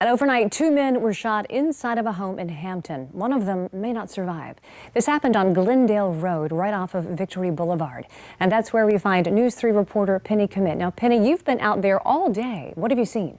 And overnight, two men were shot inside of a home in Hampton. One of them may not survive. This happened on Glendale Road, right off of Victory Boulevard. And that's where we find News 3 reporter Penny Commit. Now, Penny, you've been out there all day. What have you seen?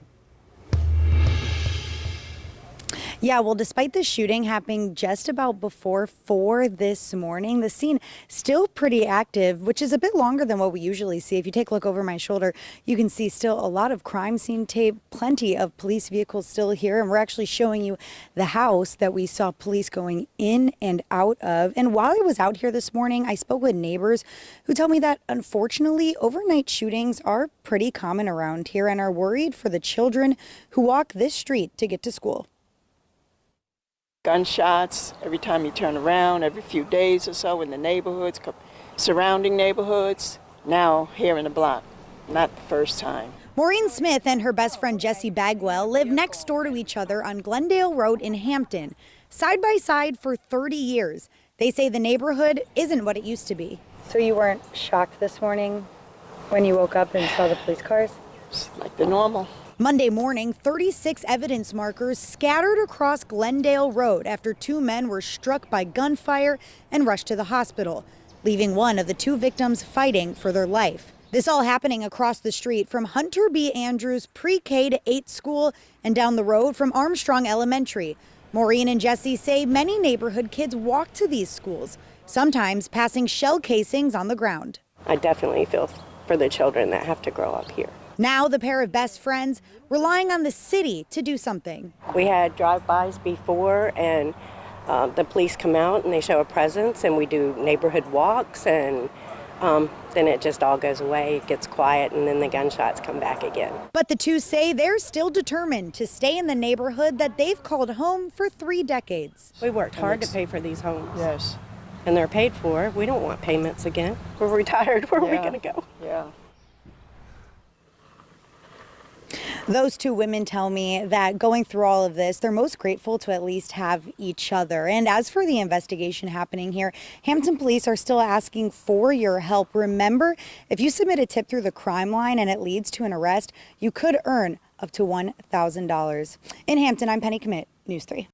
Yeah, well, despite the shooting happening just about before 4 this morning, the scene still pretty active, which is a bit longer than what we usually see. If you take a look over my shoulder, you can see still a lot of crime scene tape, plenty of police vehicles still here. And we're actually showing you the house that we saw police going in and out of. And while I was out here this morning, I spoke with neighbors who tell me that unfortunately, overnight shootings are pretty common around here and are worried for the children who walk this street to get to school. Gunshots every time you turn around, every few days or so in the neighborhoods, surrounding neighborhoods. Now here in the block, not the first time. Maureen Smith and her best friend Jessie Bagwell live next door to each other on Glendale Road in Hampton, side by side for 30 years. They say the neighborhood isn't what it used to be. So you weren't shocked this morning when you woke up and saw the police cars? It's like the normal. Monday morning, 36 evidence markers scattered across Glendale Road after two men were struck by gunfire and rushed to the hospital, leaving one of the two victims fighting for their life. This all happening across the street from Hunter B. Andrews pre-K to 8 school and down the road from Armstrong Elementary. Maureen and Jessie say many neighborhood kids walk to these schools, sometimes passing shell casings on the ground. I definitely feel for the children that have to grow up here. Now the pair of best friends relying on the city to do something. We had drive-bys before, and the police come out and they show a presence, and we do neighborhood walks, and then it just all goes away. It gets quiet, and then the gunshots come back again. But the two say they're still determined to stay in the neighborhood that they've called home for 3 decades. We worked hard to pay for these homes. Yes. And they're paid for. We don't want payments again. We're retired. Where are we going to go? Yeah. Those two women tell me that going through all of this, they're most grateful to at least have each other. And as for the investigation happening here, Hampton police are still asking for your help. Remember, if you submit a tip through the crime line and it leads to an arrest, you could earn up to $1,000. In Hampton, I'm Penny Commit, News 3.